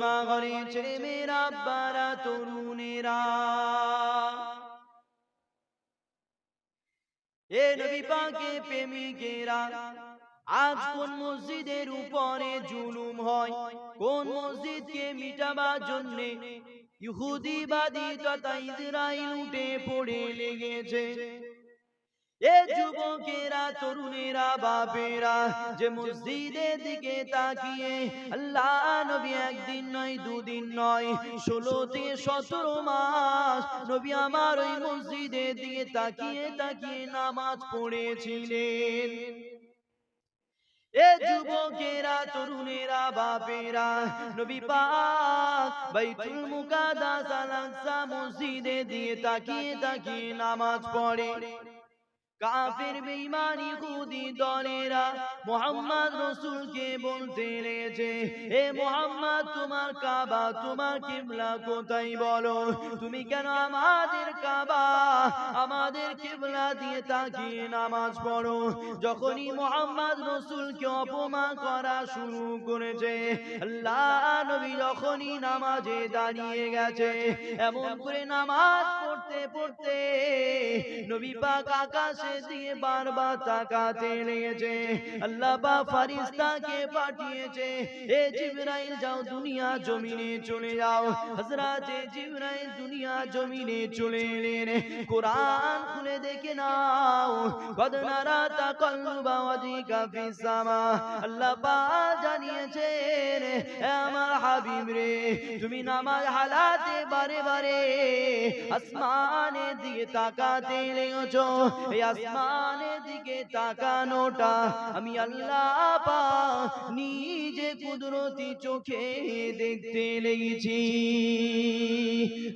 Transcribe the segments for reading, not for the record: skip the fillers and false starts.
মা ঘরে ছেলে মেয়েরা আব্বারা তরুণেরা, এ নবী পাকের প্রেমিকেরা, আজ কোন মসজিদের উপরে জুলুম হয়, কোন মসজিদকে মিটাবার জন্যে ইহুদিবাদী তথা ইসরাইল উঠে পড়ে লেগেছে। এ যুবকেরা, তরুণেরা, বাপেরা, যে মসজিদের দিকে তাকিয়ে আল্লাহ নবী একদিন নয় দুদিন নয় 16 থেকে 17 মাস নবী আমার ওই মসজিদের দিকে তাকিয়ে তাকিয়ে নামাজ পড়েছিলেন। এ যুবকেরা, তরুণেরা, বাপেরা, নবী পাক বাইতুল মুকাদ্দাস আল-আকসা মসজিদে দিয়ে তাকিয়ে তাকিয়ে নামাজ পড়ে। কাফের বেঈমান ইহুদি দলেরা মুহাম্মদ রাসূলকে বলতে লেগেছে, হে মুহাম্মদ, তোমার কাবা, তোমার কিবলা কোথায় বলো? তুমি কেন আমাদের কাবা, আমাদের কিবলা দিয়ে তাকিয়ে নামাজ পড়ো? যখনই মুহাম্মদ রাসূলকে অপমান করা শুরু করেছে, আল্লাহ নবী যখনই নামাজে দাঁড়িয়ে গেছে, এমন করে নামাজ পড়তে পড়তে নবী পাক আকাশে দিয়ে বারবার তাকাতে লেগেছে। আল্লাহ পাক ফেরেশতাকে পাঠিয়েছে, হে জিবরাইল যাও দুনিয়া জমিনে চলে যাও। হযরতে জিবরাইল দুনিয়া জমিনে চলে এলেন। কোরআন খুলে দেখে নাও, কদ নারা তাকাল্লুবা ওয়াজহিকা ফিস সামা। আল্লাহ পাক জানিয়েছেন, হে আমার হাবিব রে, তুমি নামাজ হালাতে বারে বারে আসমানের দিকে তাকাতে লেগেছো। এই আসমানের দিকে তাকানোটা আমি আল্লাহ পাক নিজে কুদরতি চোখে দেখতে লেগেছি।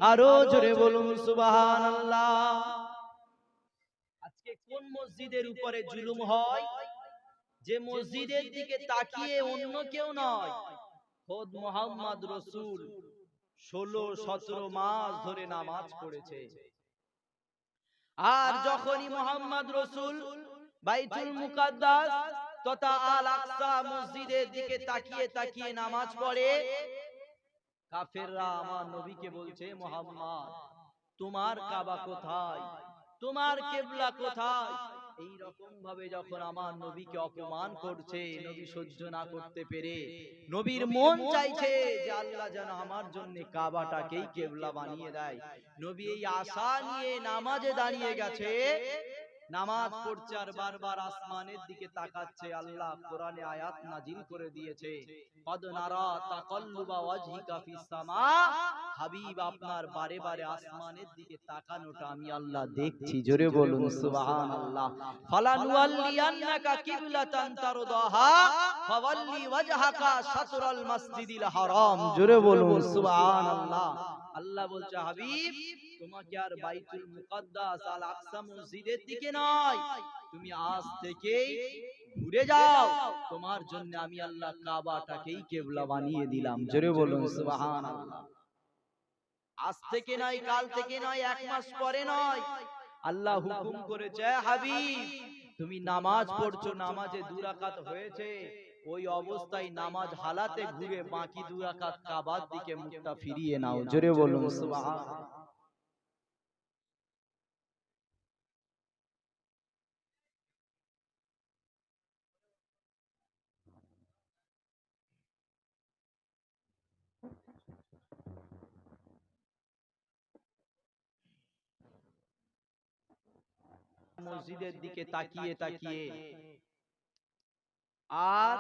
আরো জোরে বলুন সুবহানাল্লাহ। আজকে কোন মসজিদের উপরে জুলুম হয়? যে মসজিদের দিকে তাকিয়ে অন্য কেউ নয়, খোদ মুহাম্মদ রাসূল 16-17 মাস ধরে নামাজ পড়েছে। আর যখনই মুহাম্মদ রাসূল বাইতুল মুকাদ্দাস তথা আল আকসা মসজিদের দিকে তাকিয়ে তাকিয়ে নামাজ পড়ে, কাফেররা আমার নবীকে বলছে, মুহাম্মদ, তোমার কাবা কোথায়, তোমার কিবলা কোথায়? এই রকম ভাবে যখন আমার নবীকে অপমান করছে, নবী সহ্য না করতে পেরে নবীর মন চাইছে যে আল্লাহ যেন আমার জন্য কাবাটাকেই কিবলা বানিয়ে দেয়। নবী এই আশা নিয়ে নামাজে দাঁড়িয়ে গেছে, নামাজ পড়ছে আর বারবার আসমানের দিকে তাকাচ্ছে। আল্লাহ কোরআনে আয়াত নাজিল করে দিয়েছে, কদ নারা তাকাল্লুবা ওয়াজহিকা ফিস সামা। হাবিব, আপনার বারে বারে আসমানের দিকে তাকানোটা আমি আল্লাহ দেখছি। জোরে বলুন সুবহানাল্লাহ। ফালানুওয়াল্লিয়ান্নাকা কিবলাতান তারদাহা ফাওয়াল্লি ওয়াজহাকা শাতরাল মাসজিদিল হারাম। জোরে বলুন সুবহানাল্লাহ। আল্লাহ বলছে, হাবিব, তোমাকে আর বাইতুল মুকাদ্দাস আল আকসা মসজিদের দিকে নয়, তুমি আজ থেকেই ঘুরে যাও, তোমার জন্য আমি আল্লাহ কাবাটাকেই কিবলা বানিয়ে দিলাম। জোরে বলুন সুবহানাল্লাহ। আজ থেকে নয়, কাল থেকে নয়, এক মাস পরে নয়, আল্লাহ হুকুম করেছে, হাবিব, তুমি নামাজ পড়ছো, নামাজে 2 রাকাত হয়েছে, ওই অবস্থায় নামাজ হালাতে ঘুরে বাকি 2 রাকাত কাবার দিকে মুখটা ফিরিয়ে নাও। জোরে বলুন সুবহানাল্লাহ। মসজিদের দিকে তাকিয়ে তাকিয়ে আর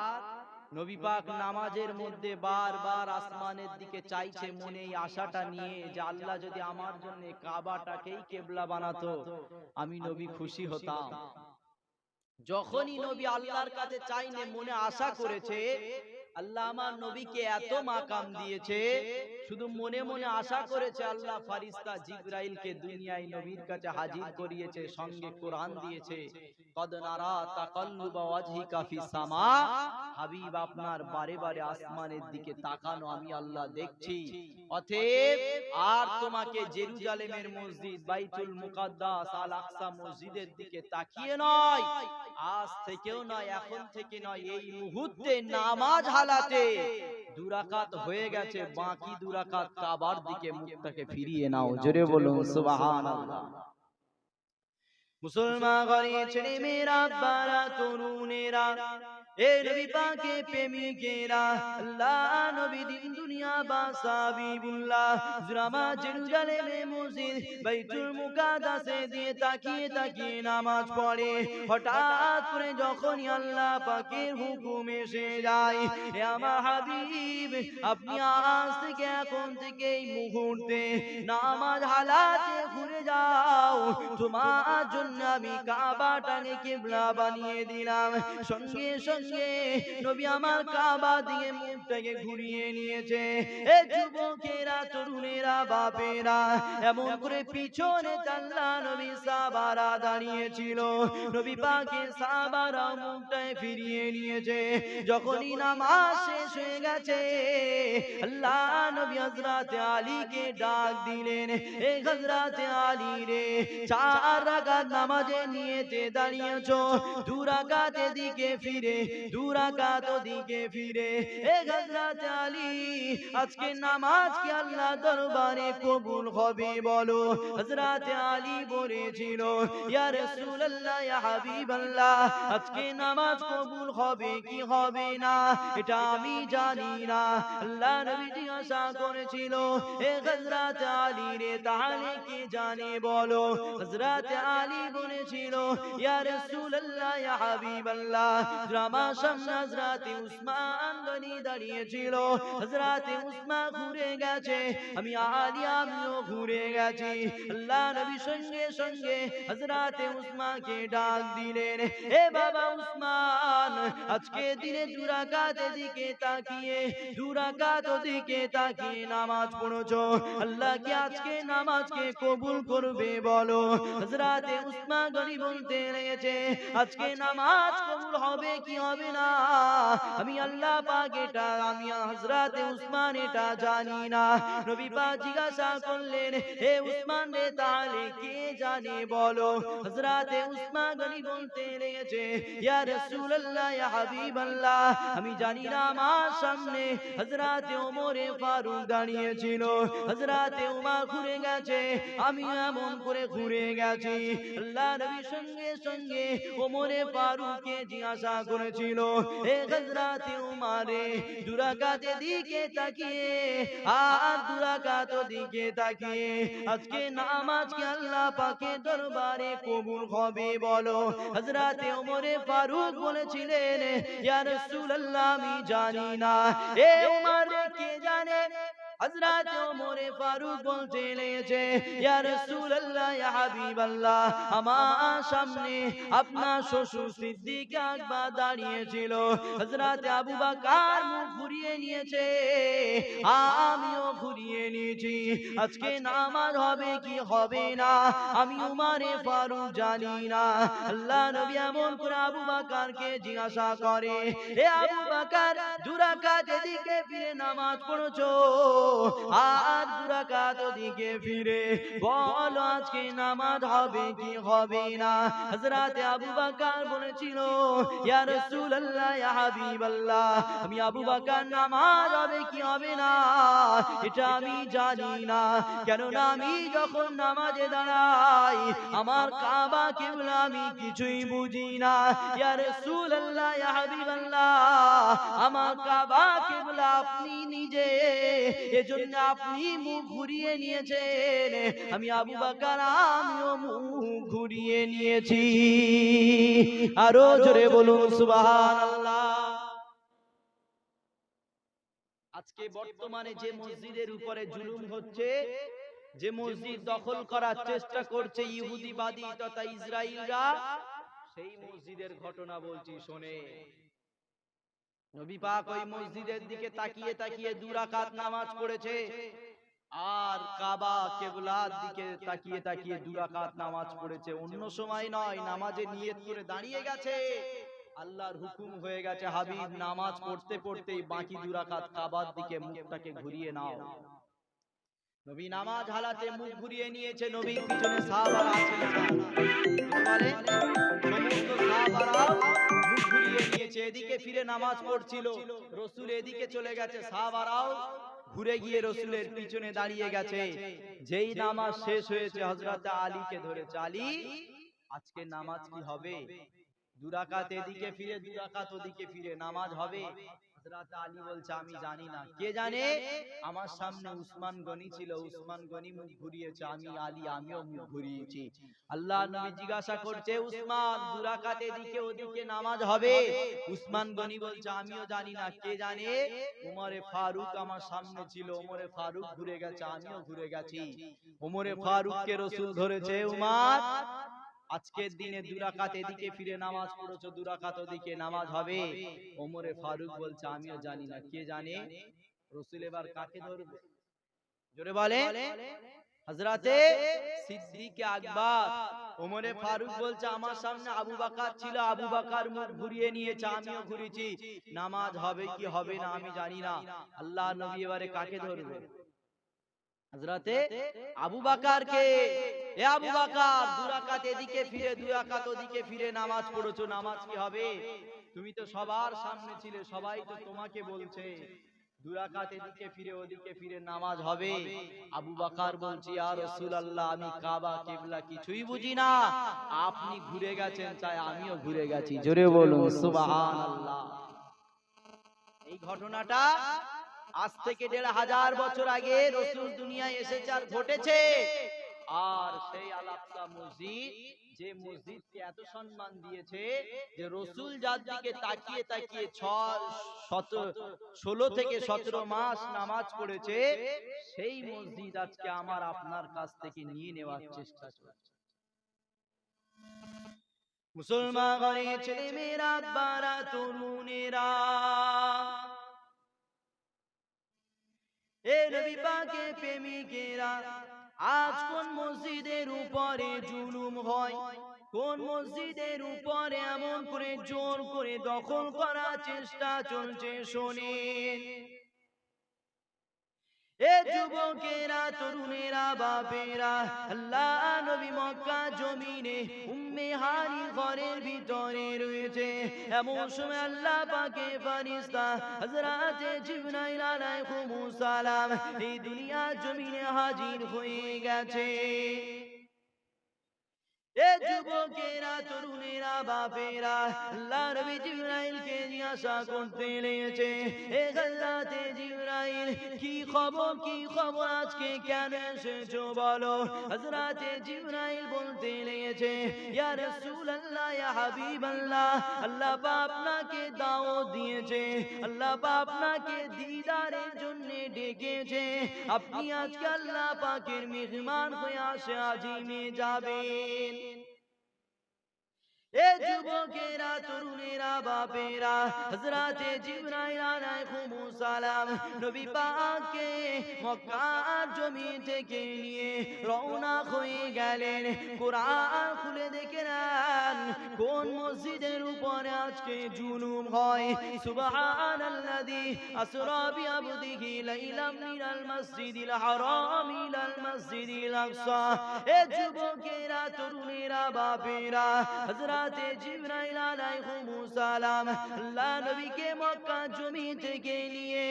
নবী পাক নামাজের মধ্যে বারবার আসমানের দিকে চাইছে, মনে এই আশাটা নিয়ে যে আল্লাহ যদি আমার জন্য কাবাটাকেই কিবলা বানাতো, আমি নবী খুশি হতাম। যখনই নবী আল্লাহর কাছে চাইনে, মনে আশা করেছে, আল্লাহ আমার নবীকে এত মাকাম দিয়েছে, শুধু মনে মনে আশা করেছে, আল্লাহ ফেরেশতা জিবরাইলকে দুনিয়ায় নবীর কাছে হাজির করিয়েছে, সঙ্গে কোরআন দিয়েছে, কদ নারা তাকাল্লুবা ওয়াজহিকা ফিস সামা, হাবিব আপনার বারে বারে আসমানের দিকে তাকানো আমি আল্লাহ দেখছি। অতএব আর তোমাকে জেরুজালেমের মসজিদ বাইতুল মুকাদ্দাস আল আকসা মসজিদের দিকে তাকিয়ে নয়, আজ থেকেও নয়, এখন থেকে নয়, এই মুহূর্তে নামাজ হালাতে দুরাকাত হয়ে গেছে, বাকি দুরাকাত কাবার দিকে মুখটাকে ফিরিয়ে নাও। জোরে বলুন সুবহানাল্লাহ। মুসলমান ঘরে ছেলে মেয়েরা, বারা তরুণেরা, এ নবী পাকে প্রেমিকেরা, আল্লাহ নবী দিন দুনিয়া বাদশা হাবিবুল্লাহ জুরামা জেরুজালেমে মসজিদ বাইতুল মুকাদ্দাসে দিয়ে তাকিয়ে তাকিয়ে নামাজ পড়ে। হঠাৎ করে যখনই আল্লাহ পাকের হুকুম এসে যায়, হে আমার হাবিব আপনি আজ থেকে এখন থেকে এই মুহূর্তে নামাজ হালাতে ঘুরে যাও, তোমার জন্য আমি কাবাটাকে কিবলা বানিয়ে দিলাম। সঙ্গে সঙ্গে নবী আমার কাবা দিয়ে মুখটাকে ঘুরিয়ে নিয়েছে। এ যুবকেরা, তরুণেরা, বাপেরা, এমন করে পিছনে আল্লাহ নবী সাহাবারা দাঁড়িয়েছিল, নবী পাকের সাহাবারা মুখটাকে ফিরিয়ে নিয়েছে। যখনই নামাজ শেষ হয়ে গেছে, আল্লাহ নবী হযরতে আলীকে ডাক দিলেন, এ হযরতে আলী রে, 4 রাকাত নামাজে নিয়েতে দাঁড়িয়েছো, 2 রাকাত এদিকে ফিরে, 2 রাকাত ওদিকে ফিরে। এ হযরতে আলী, আজকে নামাজ কি আল্লাহ দরবারে কবুল হবে বলো? হযরতে আলী বলেছিল, ইয়া রাসূলুল্লাহ, ইয়া হাবিবাল্লাহ, আজকে নামাজ কবুল হবে কি হবে না এটা আমি জানি না। আল্লাহ নবী জিজ্ঞাসা করেছিল, এ হযরতে আলী রে, তাহলে কে জানে বলো? হযরতে আলী বলেছিল, ইয়া রাসূলুল্লাহ, ইয়া হাবিবাল্লাহ, আমার সামনে হযরতে উসমান গনি দাঁড়িয়েছিল, হযরতে উসমান ঘুরে গেছে, আমি আলী আমিও ঘুরে গেছি। আল্লাহ নবী সঙ্গে সঙ্গে হযরতে উসমানকে ডাক দিলেন, এ বাবা উসমান, আজকে দিনে 2 রাকাত এদিকে তাকিয়ে 2 রাকাত ওদিকে তাকিয়ে নামাজ পড়ছো, আল্লাহ কি আজকে নামাজকে কবুল করবে বলো? হযরতে উসমান গনি বলতে লেগেছে, আজকে নামাজ কবুল হবে কি হবে না আমি আল্লাহ পাক এটা, আমি হযরতে উসমান এটা জানি না। নবী পাক জিজ্ঞাসা করলেন, হে উসমান রে, তাহলে কে জানে বলো? হযরতে উসমান গনি বলতে লেগেছে, ইয়া রাসূলুল্লাহ, ইয়া হাবিবাল্লাহ, আমি জানি না। আমার সামনে হযরতে ওমরে ফারুক দাঁড়িয়েছিল, হযরতে উমর ঘুরে গেছে, আমি এমন করে ঘুরে গেছি। আল্লাহ নবী সঙ্গে সঙ্গে ওমরে ফারুককে জিজ্ঞাসা করেছিল, হে হযরতে উমরে, 2 রাকাত দিকে তাকিয়ে আর 2 রাকাত দিকে তাকিয়ে আজকে নামাজ কি আল্লাহ পাকের দরবারে কবুল হবে বলো? হযরতে ওমরে ফারুক বলেছিলেন, ইয়া রাসূলুল্লাহ, আমি জানি না। এ উমর কে জানে? হযরতে ওমরে ফারুক বলতে লেগেছে, ইয়া রাসূলুল্লাহ, ইয়া হাবিবাল্লাহ, আমার সামনে আপনার শ্বশুর সিদ্দিক আকবর দাঁড়িয়েছিল, হযরতে আবু বকর মুখ ঘুরিয়ে নিয়েছে, আমিও ঘুরিয়ে নিয়েছি, আজকে নামাজ হবে কি হবে না আমি উমরে ফারুক জানি না। আল্লাহ নবী এমন করে আবু বকরকে জিজ্ঞাসা করে, হে আবু বকর, 2 রাকাত এদিকে ফিরে নামাজ পড়ছো আর 2 রাকাত ওদিকে ফিরে, বলো আজকে নামাজ হবে কি হবে না? হযরতে আবু বকর বলেছিল, ইয়া রাসূলুল্লাহ, ইয়া হাবিবাল্লাহ, আমি আবু বকর নামাজ হবে কি হবে না এটা আমি জানি না, কেননা আমি যখন নামাজে দাঁড়াই আমার কাবা কিবলা আমি কিছুই বুঝি না। ইয়া রাসূলুল্লাহ, ইয়া হাবিবাল্লাহ, আমার কাবা কিবলা আপনি নিজে, এজন্য আপনি মুখ ঘুরিয়ে নিয়েছেন, আমি আবু বকর আমিও মুখ ঘুরিয়ে নিয়েছি। আরো জোরে বলুন সুবহানাল্লাহ। আজকে বর্তমানে যে মসজিদের উপরে জুলুম হচ্ছে, যে মসজিদ দখল করার চেষ্টা করছে ইহুদিবাদী তথা ইসরায়েলরা, সেই মসজিদের ঘটনা বলছি শোনে। নবী পাক ওই মসজিদের দিকে তাকিয়ে তাকিয়ে 2 রাকাত নামাজ পড়েছে, আর কাবা কিবলার দিকে তাকিয়ে তাকিয়ে 2 রাকাত নামাজ পড়েছে। অন্য সময় নয়, নামাজে নিয়ত করে দাঁড়িয়ে গেছে, আল্লাহর হুকুম হয়ে গেছে, হাবিব নামাজ পড়তে পড়তেই বাকি 2 রাকাত কাবার দিকে মুখটাকে ঘুরিয়ে নাও। নবী নামাজ হালাতে মুখ ঘুরিয়ে নিয়েছে, নবীর পিছনে সাহাবারা আছেন না, বলে সমস্ত সাহাবারাও মুখ ঘুরিয়ে নিয়েছে, এদিকে ফিরে নামাজ পড়ছিল। রাসূল এদিকে চলে গেছে, সাহাবারাও ঘুরে গিয়ে রাসূলের পিছনে দাঁড়িয়ে গেছে। যেই নামাজ শেষ হয়েছে, হযরত আলীকে ধরেছে, আলী আজকে নামাজ কি হবে? 2 রাকাত এদিকে ফিরে 2 রাকাত ওদিকে ফিরে নামাজ হবে? হযরত আলী বলছে আমি জানি না। কে জানে? আমার সামনে উসমান গনি ছিল, উসমান গনি মুখ ঘুরিয়েছে, আমি আলী আমিও মুখ ঘুরিয়েছি। আল্লাহর নবী জিজ্ঞাসা করছে, উসমান 2 রাকাত এদিকে ওদিকে নামাজ হবে? উসমান গনি বলছে আমিও জানি না। কে জানে? ওমরে ফারুক আমার সামনে ছিল, ওমরে ফারুক ঘুরে গেছে, আমিও ঘুরে গেছি। ওমরে ফারুককে রাসূল ধরেছে, উমর আজকের দিনে 2 রাকাত এদিকে ফিরে নামাজ পড়েছো, 2 রাকাত ওদিকে নামাজ হবে? ওমরে ফারুক বলছে আমিও জানি না। কে জানে? রাসূল এবার কাকে ধরবে? জোরে বলে। হযরতে সিদ্দিক আকবর। ওমরে ফারুক বলছে আমার সামনে আবু বকর ছিল, আবু বকর মুখ ঘুরিয়ে নিয়েছে, আমিও ঘুরেছি, নামাজ হবে কি হবে না আমি জানি না। আল্লাহর নবী এবারে কাকে ধরবে? হযরতে আবু বকরকে। এ আবু বকর 2 রাকাত এদিকে ফিরে 2 রাকাত ওদিকে ফিরে নামাজ পড়েছো, নামাজ কি হবে? তুমি তো সবার সামনে ছিলে, সবাই তো তোমাকে বলছে 2 রাকাত এদিকে ফিরে ওদিকে ফিরে নামাজ হবে। আবু বকর বলছে ইয়া রাসূলুল্লাহ আমি কাবা কিবলা কিছুই বুঝি না, আপনি ঘুরে গেছেন তাই আমিও ঘুরে গেছি। জোরে বলুন সুবহানাল্লাহ। এই ঘটনাটা আজ থেকে 1500 বছর আগে রাসূল দুনিয়ায় এসেছে আর ঘটেছে। আর সেই আল আকসা মসজিদ, যে মসজিদকে এত সম্মান দিয়েছে যে রাসূল যার দিকে তাকিয়ে তাকিয়ে 16 থেকে 17 মাস নামাজ পড়েছে, সেই মসজিদ আজকে আমার আপনার কাছ থেকে নিয়ে নেওয়ার চেষ্টা চলছে। মুসলমান ঘরের ছেলেমেয়েরা, বারা তরুণেরা, এ নবী পাকের প্রেমিকেরা, আজ কোন মসজিদের উপরে জুলুম হয়, কোন মসজিদের উপরে এমন করে জোর করে দখল করার চেষ্টা চলছে শোনেন। এ যুবকেরা, তরুণেরা, বাপেরা, আল্লাহ নবী মক্কা জমিনে উম্মে হানি ঘরের ভিতরে রয়েছে। এমন সময় আল্লাহ পাকের ফেরেশতা হযরতে জিবরাইল আলাইহিস সালাম এই দুনিয়া জমিনে হাজির হয়ে গেছে। এ যুবকেরা, তরুণেরা, বাপেরা, আল্লাহ নবী জিবরাইলকে জিজ্ঞাসা করতে লেগেছে, এ হযরতে জিবরাইল কি খবর, কি খবর, আজকে কেন এসেছো বলো? হযরতে জিবরাইল বলতে লেগেছে, ইয়া রাসূলুল্লাহ, ইয়া হাবিবাল্লাহ, আল্লাহ পাক আপনাকে দাওয়াত দিয়েছে, আল্লাহ পাক আপনাকে দিদারের জন্য ডেকেছে, আপনি আজকে আল্লাহ পাকের মেহমান হয়ে আসে আজিমে যাবেন। এ যুবকেরা, তরুণেরা, বাপেরা, হযরতে জিবরাইল আলাইহিস সালাম নবী পাককে মক্কার জমিন থেকে নিয়ে রওনা হয়ে গেলেন। কোরআন খুলে দেখেন কোন মসজিদের উপরে আজকে জুলুম হয়। সুবহানাল্লাযী আসরা বিআবদিহি লাইলাম মিনাল মাসজিদিল হারাম ইলাল মাসজিদিল আকসা। এ যুবকেরা, তরুণেরা, বাপেরা, হযরতে জিবরাইল আলাইহিস সালাম আল্লাহ নবীকে মক্কা জমিন থেকে নিয়ে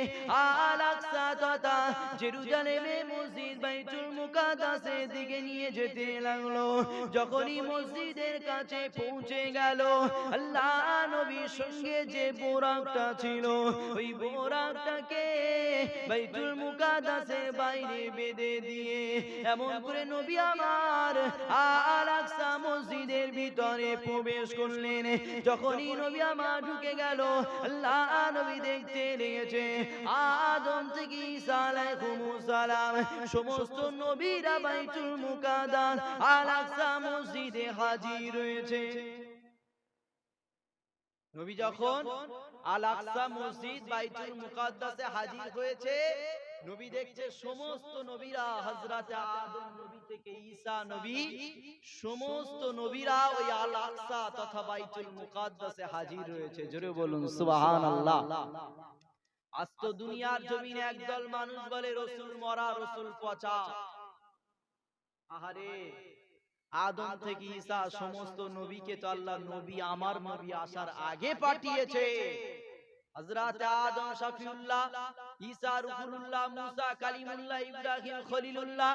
আল আকসা তথা জেরুজালেমে মসজিদ বাইতুল মুকাদ্দাসের দিকে নিয়ে যেতে লাগলো। যখনই মসজিদের কাছে পৌঁছে গেল, আল্লাহ নবীর সঙ্গে যে বোরাকটা ছিল, ওই বোরাকটাকে বাইতুল মুকাদ্দাসের বাইরে বেঁধে দিয়ে এমন করে নবী আমার আল আকসা মসজিদের ভিতরে প্রবেশ করলেন। যখনই নবী আমার ঢুকে গেল, আল্লাহ নবী দেখতে লেগেছে আদম থেকে ঈসা আলাইহিস সালাম সমস্ত নবীরা বাইতুল মুকাদ্দাস আল আকসা মসজিদে হাজির রয়েছে। নবী যখন আল আকসা মসজিদ বাইতুল মুকাদ্দাসে হাজির হয়েছে, নবী দেখছে সমস্ত নবীরা হযরতে আদম নবী থেকে ঈসা নবী সমস্ত নবীরা ওই আল আকসা তথা বাইতুল মুকাদ্দাসে হাজির রয়েছে। জোরে বলুন সুবহানাল্লাহ। আজ তো দুনিয়ার জমিনে একদল মানুষ বলে রাসূল মরা, রাসূল পচা। আহারে, আদম থেকে ঈসা সমস্ত নবীকে তো আল্লাহ নবী, আমার নবী আসার আগে পাঠিয়েছে। হযরতে আদম শফিউল্লাহ, ঈসা রুহুল্লাহ, মুসা কালিমুল্লাহ, ইব্রাহিম খলিলুল্লাহ,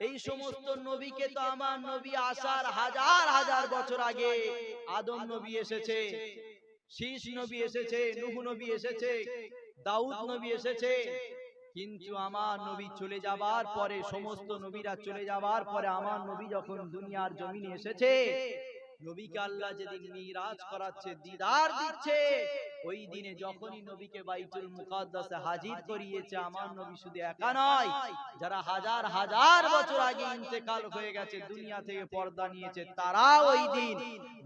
এই সমস্ত নবীকে তো আমার নবী আসার হাজার হাজার বছর আগে আদম নবী এসেছে, শীষ নবী এসেছে, নূহ নবী এসেছে, দাউদ নবী এসেছে। কিন্তু আমার নবী চলে যাবার পরে, সমস্ত নবীরা চলে যাবার পরে আমার নবী যখন দুনিয়ার জমিনে এসেছে, নবীকে আল্লাহ যেদিন মিরাজ করাচ্ছে, দিদার দিচ্ছে, ওই দিনে যখনই নবীকে বাইতুল মুকাদ্দাসে হাজির করিয়েছে, আমার নবী শুধু একা নয়, যারা হাজার হাজার বছর আগে ইন্তেকাল হয়ে গেছে, দুনিয়া থেকে পর্দা নিয়েছে, তারা ওই দিন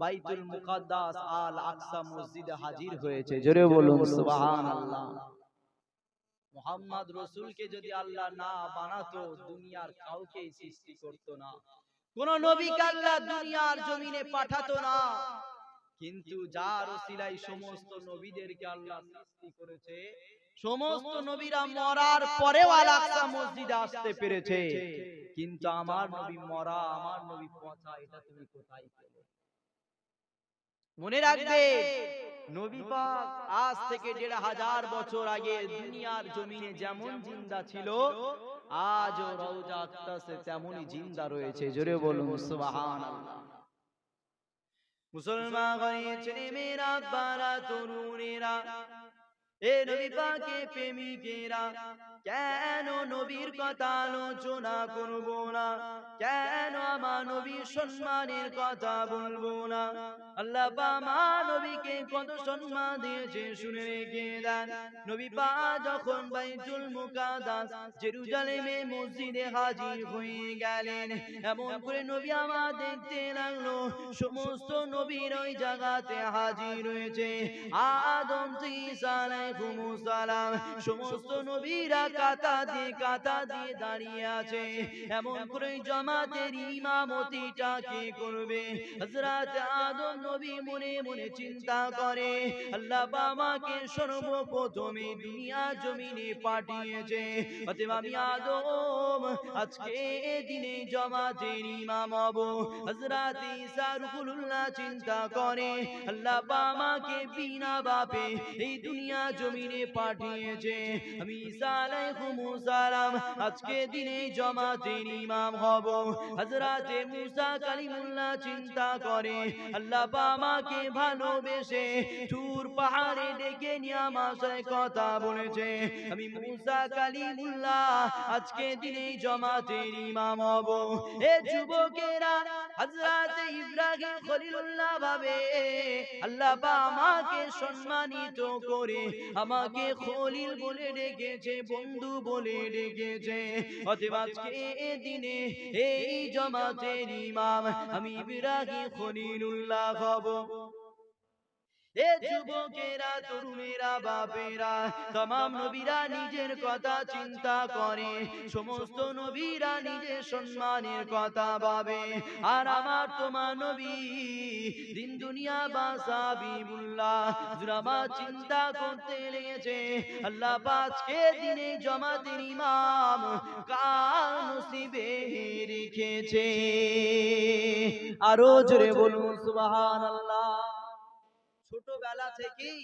বাইতুল মুকাদ্দাস আল আকসা মসজিদে হাজির হয়েছে। জোরে বলুন সুবহানাল্লাহ। মুহাম্মদ রাসূলকে যদি আল্লাহ না বানাতো, দুনিয়ার কাউকে সৃষ্টি করতো না, কোন নবীকে আল্লাহ দুনিয়ার জমিনে পাঠাতো না। কিন্তু যার ওসিলায় সমস্ত নবীদেরকে আল্লাহ সৃষ্টি করেছে, সমস্ত নবীরা মরার পরেও আল আকসা মসজিদে আসতে পেরেছে। কিন্তু আমার নবী মরা, আমার নবী পচা, এটা তুমি কোথায় পেলে? মনে রাখবে, নবী পাক আজ থেকে ১৫০০ বছর আগে দুনিয়ার জমিনে যেমন জিন্দা ছিল, আজও রওজা আকতাসে তেমনই জিন্দা রয়েছে। জোরে বলুন সুবহানাল্লাহ। মুসলমান ঘরে ছেলে মেয়েরা, বারা তরুণেরা, এ নবী পাকের প্রেমিকেরা, কেন নবীর কথা আলোচনা করব না? কেন আমার নবীর সম্মানের কথা বলবো না? আল্লাহ আমার নবীকে কত সম্মান দিয়েছে শুনে রেখে দেন। নবী পাক যখন বাইতুল মুকাদ্দাস জেরুজালেমে মসজিদে হাজির হয়ে গেলেন, এমন করে নবী আমার দেখতে লাগলো সমস্ত নবীর ওই জায়গাতে হাজির রয়েছে। আদম থেকে ঈসা আলাইহিস সালাম, সমস্ত নবীরা কাতা দিয়ে দাঁড়িয়ে আছে। এমন করে জামাতের ইমামতিটা কে করবে? হযরত আদম নবী মনে মনে চিন্তা করে, আল্লাহ আমাকে সর্বপ্রথমে দুনিয়া জমিনে পাঠিয়েছে, অতএব আমি আদম আজকে দিনে জামাতের ইমাম হব। হযরত ঈসা রুহুল্লাহ চিন্তা করে, আল্লাহ আমাকে বিনা বাপে এই দুনিয়া জমিনে পাঠিয়েছে, আমি ঈসা আলাইহিস সালাম আজকে দিনে জামাতের ইমাম হব। হযরত মুসা কালিমুল্লাহ চিন্তা করে, আল্লাহ আমাকে ভালোবেসে তুর পাহাড়ে ডেকে নিয়ে আমার সাথে কথা বলেছে, আমি মুসা কালিমুল্লাহ আজকে দিনে জামাতের ইমাম হব। এ যুবকেরা, হযরত ইব্রাহিম খলিলুল্লাহ ভাবে, আল্লাহ আমাকে সম্মানিত করে আমাকে খলিল বলে ডেকেছে, বন্ধু বলে ডেকেছে, অতএব আজকে এই দিনে এই জামাতের ইমাম আমি ইব্রাহিম খলিলুল্লাহ হব। এ যুবকেরা, তরুণেরা, বাপেরা, तमाम নবীরা নিজের কথা চিন্তা করে, সমস্ত নবীরা নিজের সম্মানের কথা ভাবে, আর আমার তোমার নবী দিন দুনিয়া বাসা হাবিবুল্লাহ জুরামা চিন্তা করতে লেগেছে, আল্লাহ আজকে দিনে জামাতের ইমাম কার নসিবে রেখেছে। আরো জোরে বলুন সুবহানাল্লাহ। ছোটবেলা থেকেই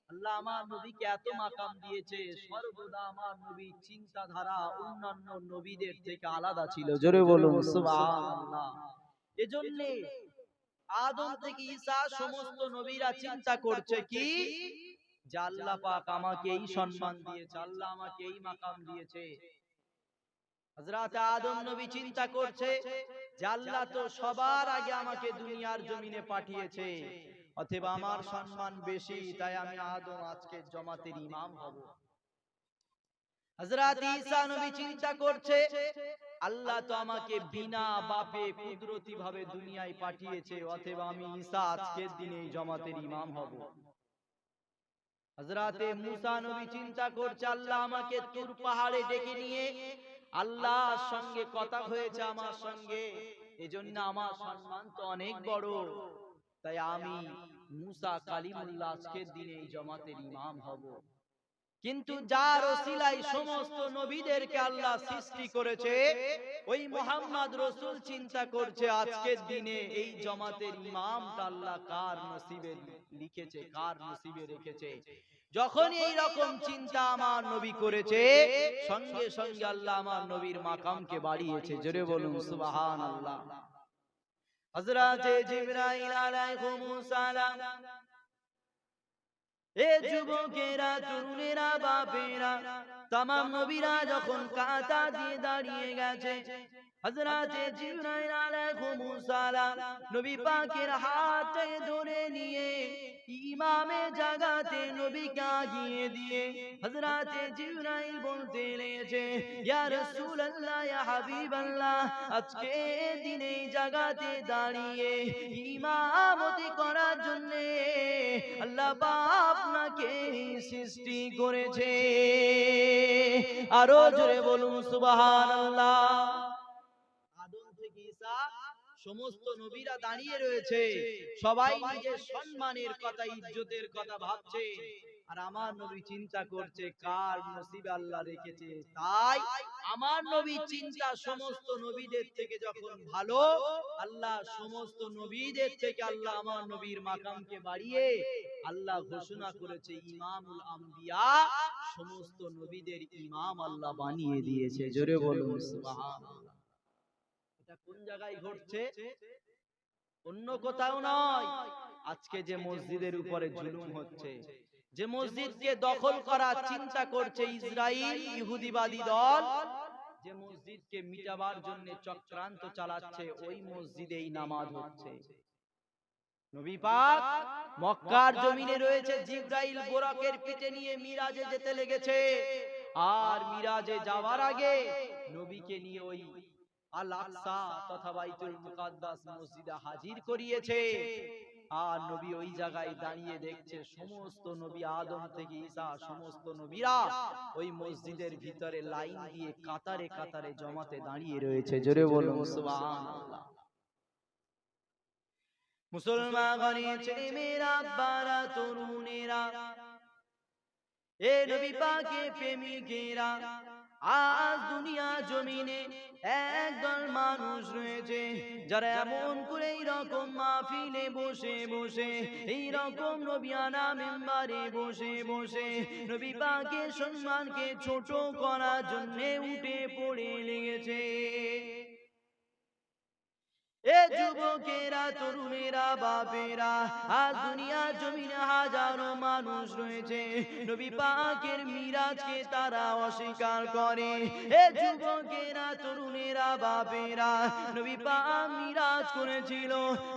আল্লাহ আমার নবীকে এত মাকাম দিয়েছে, সর্বদা আমার নবীর চিন্তাধারা অন্যান্য নবীদের থেকে আলাদা ছিল। জোরে বলুন সুবহানাল্লাহ। এজন্য আদম থেকে ঈসা সমস্ত নবীরা চিন্তা করছে কি, যে আল্লাহ পাক আমাকে এই সম্মান দিয়েছে, আল্লাহ আমাকে এই মাকাম দিয়েছে। হযরত আদম নবী চিন্তা করছে যে আল্লাহ তো সবার আগে আমাকে দুনিয়ার জমিনে পাঠিয়েছে, অতএব আমার সম্মান বেশি, তাই আমি আদম আজকে জামাতের ইমাম হব। হযরত ঈসা নবী চিন্তা করছে, আল্লাহ তো আমাকে বিনা বাপে কুদরতি ভাবে দুনিয়ায় পাঠিয়েছে, অতএব আমি ঈসা আজকের দিনে জামাতের ইমাম হব। হযরতে মুসা নবী চিন্তা করছে, আল্লাহ আমাকে তুর পাহাড়ে ডেকে নিয়ে আল্লাহর সঙ্গে কথা হয়েছে আমার সঙ্গে, এজন্য আমার সম্মান তো অনেক বড়, তাই আমি মুসা কালিমুল্লাহ আজকের দিনে এই জামাতের ইমাম হব। কিন্তু যার ওসিলায় সমস্ত নবীদেরকে আল্লাহ সৃষ্টি করেছে, ওই মুহাম্মদ রাসূল চিন্তা করছে আজকের দিনে এই জামাতের ইমামটা আল্লাহ কার নসিবে লিখেছে, কার নসিবে রেখেছে। যখন এই রকম চিন্তা আমার নবী করেছে, সঙ্গে সঙ্গে আল্লাহ আমার নবীর মাকামকে বাড়িয়েছে। জোরে বলুন সুবহানাল্লাহ। হযরতে জিবরাইল আলাইহিস সালাম, এ যুবকেরা, তরুণেরা, বাপেরা, তামাম নবীরা যখন কাঁটা দিয়ে দাঁড়িয়ে গেছে, হযরতে জিবরাইল আলাইহিস সালাম নবী পাকের হাতে ধরে নিয়ে ইমামের জায়গাতে নবীকে আগিয়ে দিয়ে হযরতে জিবরাইল বলতে লেগেছে, ইয়া রাসূলুল্লাহ, ইয়া হাবিবাল্লাহ, আজকে দিনে এই জায়গাতে দাঁড়িয়ে ইমামতি করার জন্য আল্লাহ পাক আপনাকে সৃষ্টি করেছে। আরো জোরে বলুন সুবহানাল্লাহ। আদম থেকে ঈসা সমস্ত নবীরা দাঁড়িয়ে রয়েছে, সবাই নিজের সম্মানের কথা, ইজ্জতের কথা ভাবছে, আর আমার নবী চিন্তা করছে কার নসিবে আল্লাহ রেখেছে। তাই আমার নবী চিন্তা সমস্ত নবীদের থেকে যখন ভালো, আল্লাহ সমস্ত নবীদের থেকে আল্লাহ আমার নবীর মাকামকে বাড়িয়ে আল্লাহ ঘোষণা করেছে ইমামুল আম্বিয়া, সমস্ত নবীদের ইমাম আল্লাহ বানিয়ে দিয়েছে। জোরে বলুন সুবহানাল্লাহ। এটা কোন জায়গায় ঘটছে? অন্য কোথাও নয়। আজকে যে মসজিদের উপরে জুলুম হচ্ছে, যে মসজিদকে দখল করার চিন্তা করছে ইসরাইল ইহুদিবাদী দল, যে মসজিদকে মিটাবার জন্য চক্রান্ত চালাচ্ছে, ওই মসজিদেই নামাজ হচ্ছে। নবী পাক মক্কার জমিনে রয়েছে, জিবরাইল বোরাকের পিঠে নিয়ে মিরাজে যেতে লেগেছে, আর মিরাজে যাওয়ার আগে নবীকে নিয়ে ওই আল আকসা তথা বাইতুল মুকাদ্দাস মসজিদে হাজির করিয়েছে। আর নবী ওই জায়গায় দাঁড়িয়ে দেখছে সমস্ত নবী আদম থেকে ঈসা সমস্ত নবীরা ওই মসজিদের ভিতরে লাইন দিয়ে কাতারে কাতারে জমাতে দাঁড়িয়ে রয়েছে। জোরে বলুন সুবহানাল্লাহ। মুসলমানের ছেলেমেয়েরা, আব্বারা, তরুণেরা, এ নবী পাকের প্রেমিকেরা, আজ দুনিয়া জমিনে একদল মানুষ রয়েছে যারা এমন করে এইরকম মাহফিলে বসে বসে, এইরকম নবিয়ানা মেম্বারে বসে বসে নবী পাকের সম্মানকে ছোট করার জন্য উঠে পড়ে লেগেছে। এ যুবকেরা, তরুণেরা, বাপেরা, আজ দুনিয়া জমিনে হাজারো মানুষ রয়েছে নবী পাকের মিরাজকে তারা অস্বীকার করে। এ যুবকেরা, তরুণেরা, বাপেরা, নবী পাক মিরাজ করেছিল,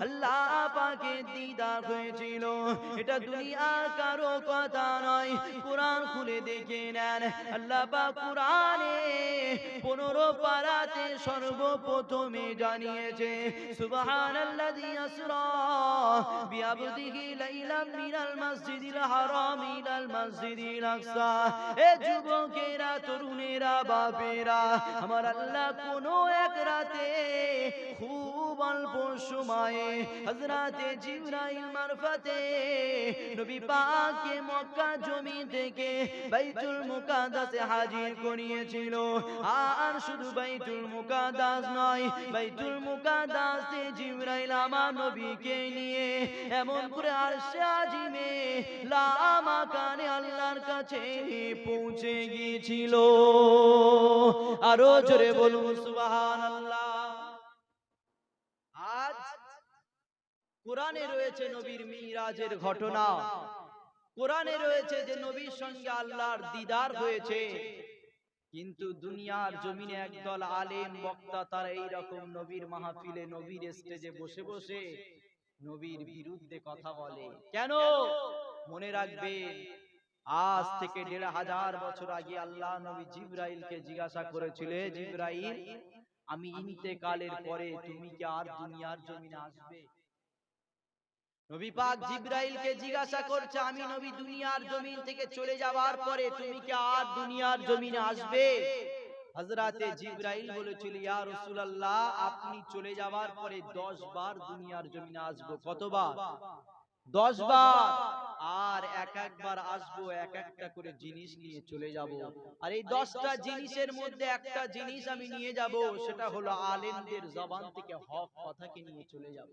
আল্লাহ পাকের দিদার হয়েছিল, এটা দুনিয়ার কারো কথা নয়। কোরআন খুলে দেখে নেন, আল্লাহ পাক কোরআনে 15 পারাতে সর্বপ্রথমে জানিয়েছে, সুবহানাল্লাযী আসরা বিআবদিহি লাইলাম মিনাল মাসজিদিল হারাম ইলাল মাসজিদিল আকসা। এ যুবকেরা, তরুণেরা, বাপেরা, আমার আল্লাহ কোন এক রাতে খুব অল্প সময়ে হযরতে জিবরাইল মারফতে নবী পাককে মক্কা জমি থেকে বাইতুল মুকাদ্দাসে হাজির করিয়েছিল। আর শুধু বাইতুল মুকাদ্দাস নয়, বাইতুল মুকাদ্দাসে জিবরাইল আমার নবীকে নিয়ে এমন করে আরশে আজিমে লামাকানে আল্লাহর কাছে পৌঁছে গিয়েছিল। আরো জোরে বলুন সুবহানাল্লাহ। আজ কোরআনে রয়েছে নবীর মিরাজের ঘটনা, কোরআনে রয়েছে যে নবীর সঙ্গে আল্লাহর দিদার হয়েছে, কিন্তু দুনিয়ার জমিনে একদল আলেম বক্তা তারা এইরকম নবীর মাহফিলে, নবীর স্টেজে বসে বসে নবীর বিরুদ্ধে কথা বলে। কেন? মনে রাখবেন, আজ থেকে 1500 বছর আগে আল্লাহ নবী জিবরাইলকে জিজ্ঞাসা করেছিলেন, জিবরাইল, আমি ইন্তেকালের পরে তুমি কি আর দুনিয়ার জমিনে আসবে? নবী পাক জিবরাইলকে জিজ্ঞাসা করছে, আমি নবী দুনিয়ার জমিন থেকে চলে যাওয়ার পরে তুমি কি আর দুনিয়ার জমিনে আসবে? হযরতে জিবরাইল বলেছিল, ইয়া রাসূলুল্লাহ, আপনি চলে যাওয়ার পরে 10 বার দুনিয়ার জমিনে আসবো। কতবার? 10 বার। আর এক একবার আসবো, এক একটা করে জিনিস নিয়ে চলে যাব। আর এই 10টা জিনিসের মধ্যে একটা জিনিস আমি নিয়ে যাব, সেটা হলো আলেমদের জবান থেকে হক কথাকে নিয়ে চলে যাব।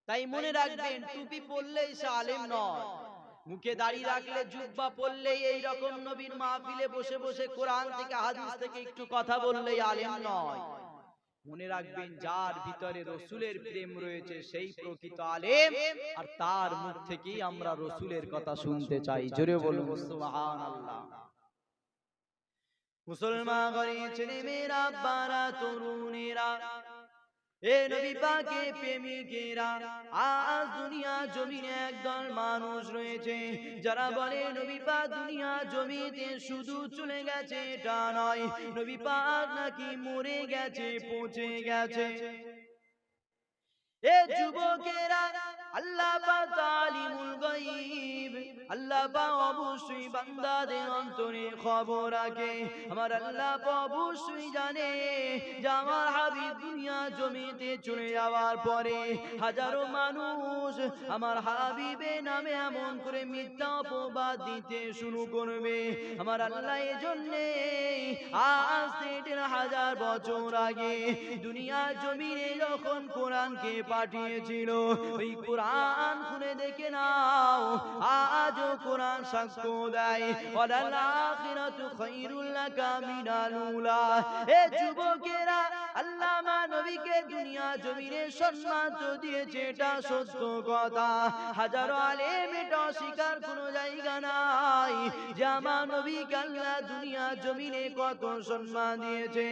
তাই মনে রাখবেন, টুপি পরলেই সে আলেম নয়, মুখে দাড়ি রাখলে, জুব্বা পরলেই, এই রকম নবীর মাহফিলে বসে বসে কোরআন থেকে হাদিস থেকে একটু কথা বললেই আলেম নয়। মনে রাখবেন, যার ভিতরে রসুলের প্রেম রয়েছে সেই প্রকৃত আলেম, আর তার মুখ থেকেই আমরা রসুলের কথা শুনতে চাই। জোরে বলুন সুবহানাল্লাহ। মুসলমান ঘরে ছেলে মেয়েরা, বারা তরুণেরা, এ নবী পাকের প্রেমিকেরা, আজ দুনিয়া জমিনে একদল মানুষ রয়েছে যারা বলে নবী পাক দুনিয়া জমিতে শুধু চলে গেছে এটা নয়, নবী পাক নাকি মরে গেছে, পচে গেছে। এ যুবকেরা, আল্লাহ পাক আলিমুল গায়ব, আল্লাহ পাক অবশ্যই বান্দাদের অন্তরে খবর রাখে। আমার আল্লাহ পাক অবশ্যই জানে যে আমার হাবিব দুনিয়া জমিতে চলে যাওয়ার পরে হাজারো মানুষ আমার হাবিবের নামে এমন করে মিথ্যা অপবাদ দিতে শুরু করবে। আমার আল্লাহ এজন্য আজ থেকে 1000 বছর আগে দুনিয়া জমিনে যখন কোরআনকে পাঠিয়েছিল, ওই কোরআন খুলে দেখে নাও, আজও কোরআন সাক্ষ্য দেয়, ওয়ালাল আখিরাতু খায়রুল লাকা মিনাল উলা। এ যুবকেরা, আল্লাহ মা নবীকে দুনিয়া জমিনে সম্মান তো দিয়েছে, এটা সত্য কথা। হাজারো আলেম এটা অস্বীকার কোনো জায়গা নাই যে আমার নবীকে আল্লাহ দুনিয়া জমিনে কত সম্মান দিয়েছে।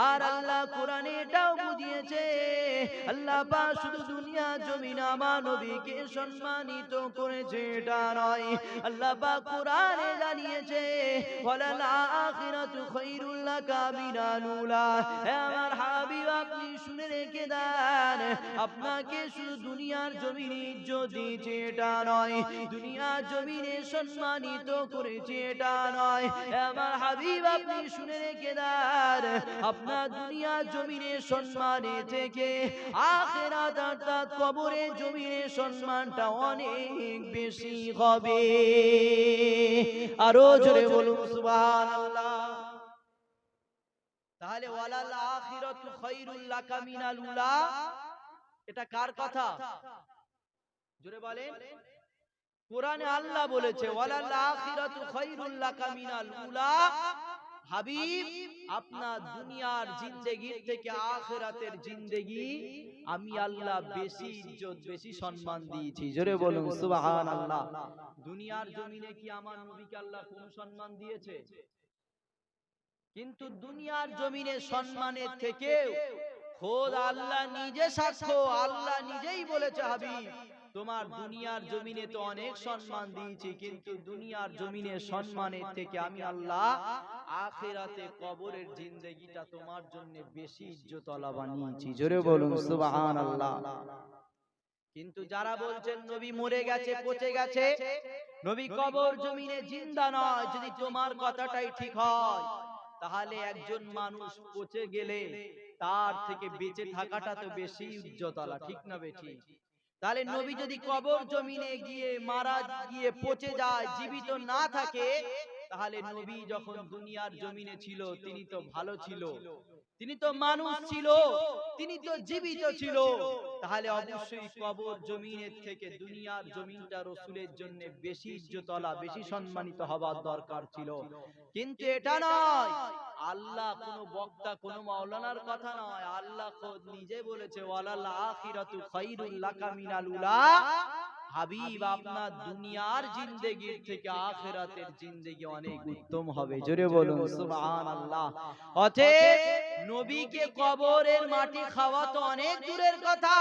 আর আল্লাহ কোরআনে এটাও বুঝিয়েছে, আল্লাহ পাক শুধু দুনিয়া জমিনে আমার নবীকে সম্মানিত করেছে এটা নয়, আল্লাহ পাক কোরআনে জানিয়েছে, ওয়ালাল আখিরাতু খায়রুল লাকা মিনাল উলা। হে আমার হাবিব, আপনি শুনে রেখে দেন, আপনাকে শুধু দুনিয়ার জমিনে ইজ্জত দিয়েছে এটা নয়, দুনিয়ার জমিনে সম্মানিত করেছে এটা নয়। হে আমার হাবিব, আপনি শুনে রেখে দেন, আপনার দুনিয়ার জমিনে সম্মানে থেকে আখিরাত অর্থাৎ কবরে জমিনে সম্মানটা অনেক বেশি হবে। আরো জোরে বলুন সুবহানাল্লাহ। তাহলে ওয়ালাল আখিরাতু খায়রুল লাকা মিনাল উলা, এটা কার কথা? জোরে বলেন। কোরআনে আল্লাহ বলেছে, ওয়ালাল আখিরাতু খায়রুল লাকা মিনাল উলা। হাবিব, আপনার দুনিয়ার জিন্দেগির থেকে আখিরাতের জিন্দেগি আমি আল্লাহ বেশি ইজ্জত, বেশি সম্মান দিয়েছি। জোরে বলুন সুবহানাল্লাহ। দুনিয়ার জমিনে কি আমার নবীকে আল্লাহ কম সম্মান দিয়েছে? কিন্তু দুনিয়ার জমিনে সম্মানের থেকে খোদ আল্লাহ নিজে সাক্ষ্য, আল্লাহ নিজেই বলেছে, হাবিব তোমার দুনিয়ার জমিনে তো অনেক সম্মান দিয়েছি, কিন্তু দুনিয়ার জমিনে সম্মানের থেকে আমি আল্লাহ আখিরাতে কবরের জিন্দেগিটা তোমার জন্য বেশি ইজ্জতওয়ালা বানিয়েছি। জোরে বলুন সুবহানাল্লাহ। কিন্তু যারা বলছেন নবী মরে গেছে, পচে গেছে, নবী কবর জমিনে জিন্দা নয়, যদি তোমার কথাটাই ঠিক হয়, তাহলে একজন মানুষ পচে গেলে তার থেকে বেঁচে থাকাটা তো বেশি ইজ্জতওয়ালা, ঠিক না বেঠিক? তাহলে নবী যদি কবর জমিনে গিয়ে মারা গিয়ে পচে যায়, জীবিত না থাকে, তাহলে নবী যখন দুনিয়ার জমিনে ছিল তিনি তো ভালো ছিল, তিনি তো মানুষ ছিল, তিনি তো জীবিত ছিল, তাহলে অবশ্যই কবর জমিনের থেকে দুনিয়ার জমিনটা রসুলের জন্য বেশি ইজ্জতওয়ালা, বেশি সম্মানিত হবার দরকার ছিল। কিন্তু এটা নয়, আল্লাহ কোন বক্তা, কোন মাওলানার কথা নয়, আল্লাহ খোদ নিজে বলেছে, ওয়ালাল আখিরাতু খায়রুল লাকা মিনাল উলা। হাবিব, আপনার দুনিয়ার জিন্দেগির থেকে আখিরাতের জিন্দেগি অনেক উত্তম হবে। জোরে বলুন সুবহানাল্লাহ। অতএব নবীকে কবরের মাটি খাওয়া তো অনেক দূরের কথা,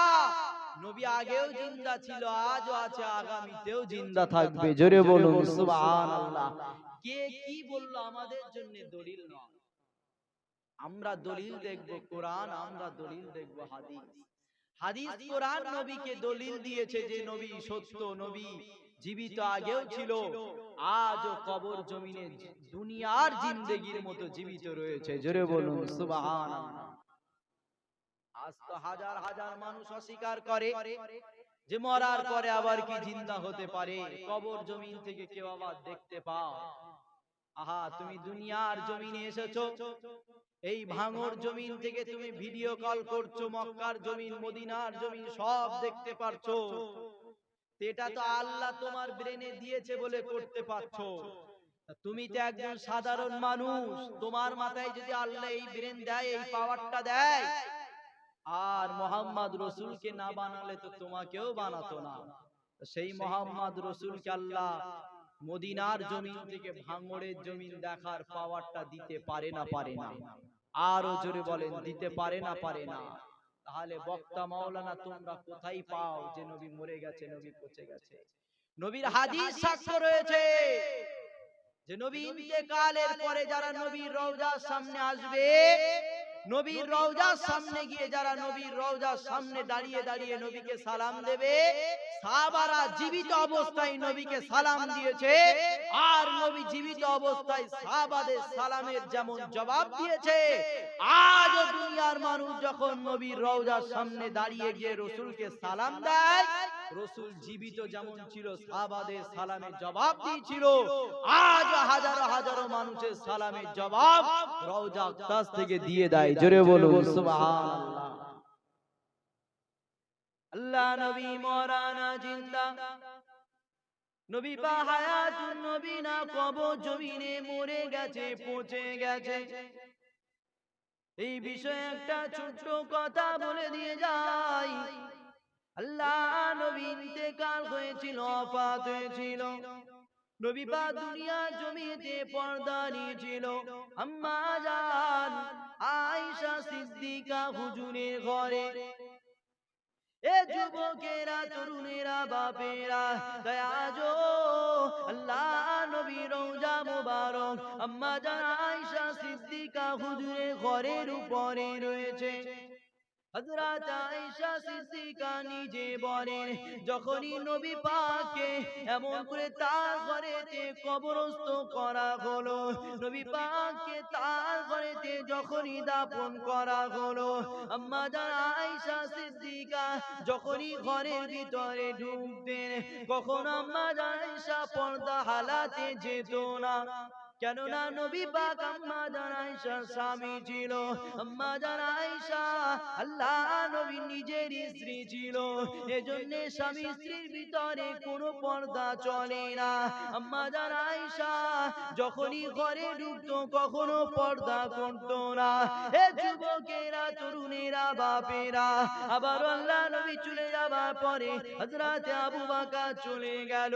নবী আগেও জিন্দা ছিল, আজও আছে, আগামীতেও জিন্দা থাকবে। জোরে বলুন সুবহানাল্লাহ। কে কি বললো আমাদের জন্য দলিল নয়, আমরা দলিল দেখব কোরআন, আমরা দলিল দেখব হাদিস। হাদিস কোরআন নবীকে দলিল দিয়েছে যে নবী সত্য, নবী জীবিত আগেও ছিল, আজও কবর জমিনে দুনিয়ার জিন্দেগির মতো জীবিত রয়েছে। জোরে বলুন সুবহানাল্লাহ। আজ তো হাজার হাজার মানুষ অস্বীকার করে যে মরার পরে আবার কি জিন্দা হতে পারে, কবর জমিন থেকে কেউ আবার দেখতে পাও। আহা, তুমি দুনিয়ার জমিনে এসেছো, এই ভাঙর জমিন থেকে তুমি ভিডিও কল করছো, মক্কার জমিন, মদিনার জমিন সব দেখতে পারছো। এটা তো আল্লাহ তোমার ব্রেনে দিয়েছে বলে করতে পারছো। তুমি তো একজন সাধারণ মানুষ, তোমার মাথায় যদি আল্লাহ এই ব্রেন দেয়, এই পাওয়ারটা দেয়, আর মোহাম্মদ রসুলকে না বানালে তো তোমাকেও বানাতো না। সেই মোহাম্মদ রসুলকে আল্লাহ মদিনার জমিন থেকে ভাঙড়ের জমিন দেখার পাওয়ারটা দিতে পারে না পারে না? আরো জোরে বলেন, দিতে পারে না পারে না? তাহলে বক্তা মাওলানা তোমরা কোথায় পাও যে নবী মরে গেছে, নবী পচে গেছে? নবীর হাদিস সাক্ষ্য রয়েছে যে নবী ইন্তেকালের পরে যারা নবীর রওজার সামনে আসবে, নবীর রওজার সামনে গিয়ে যারা নবীর রওজার সামনে দাঁড়িয়ে দাঁড়িয়ে নবীকে সালাম দেবে, সাহাবারা জীবিত অবস্থায় নবীকে সালাম দিয়েছে, আর নবী জীবিত অবস্থায় সাহাবাদের সালামের যেমন জবাব দিয়েছে, আজও দুনিয়ার মানুষ যখন নবীর রওজার সামনে দাঁড়িয়ে গিয়ে রসুলকে সালাম দেয়, রসুল জীবিত যেমন ছিল সাহাবাদের সালামের জবাব দিয়েছিল, আজ হাজারো হাজারো মানুষের সালামের জবাব রওজা কাছ থেকে দিয়ে দেয়। জোরে বলুন সুবহানাল্লাহ। আল্লাহ নবী মরানা জিন্দা, নবী বা হায়াতুন নবী না কবর জমিনে মরে গেছে, পচে গেছে। এই বিষয়ে একটা ছোট্ট কথা বলে দিয়ে যাই। আল্লাহ নবী ইন্তেকাল হয়েছিল, ওফাত হয়েছিল, নবী পাক দুনিয়া জমিতে পর্দা নিয়েছিল। আম্মা জান আয়েশা সিদ্দিকা হুজুরের ঘরে। এ যুবকেরা, তরুণেরা, বাপেরা, দয়াজো আল্লাহ নবী রওজা মুবারক আম্মা জান আয়েশা সিদ্দিকা হুজুরের ঘরের উপরে রয়েছে। হযরত আয়েশা সিদ্দিকা নিজে বলেন, যখনই নবী পাককে এমন করে তার ঘরেতে কবরস্থ করা হলো, নবী পাককে তার ঘরেতে যখনই দাফন করা হলো, আম্মা জান আয়েশা সিদ্দিকা যখনই ঘরের ভিতরে ঢুকতেন, কখনো আম্মা জান আয়েশা পর্দা হালাতে যেত না। কেননা নবী পাক আম্মা জান আয়েশার স্বামী ছিল। আম্মা জান আয়েশা আল্লাহ নবী নিজের স্ত্রী ছিল, এজন্য স্বামী স্ত্রীর ভিতরে কোনো পর্দা চলে না। আম্মা জান আয়েশা যখনই ঘরে ঢুকতো কখনো পর্দা করতো না। এ যুবকেরা, তরুণেরা, বাপেরা, আবার আল্লাহ নবী চলে যাবার পরে হযরত আবু বকর চলে গেল।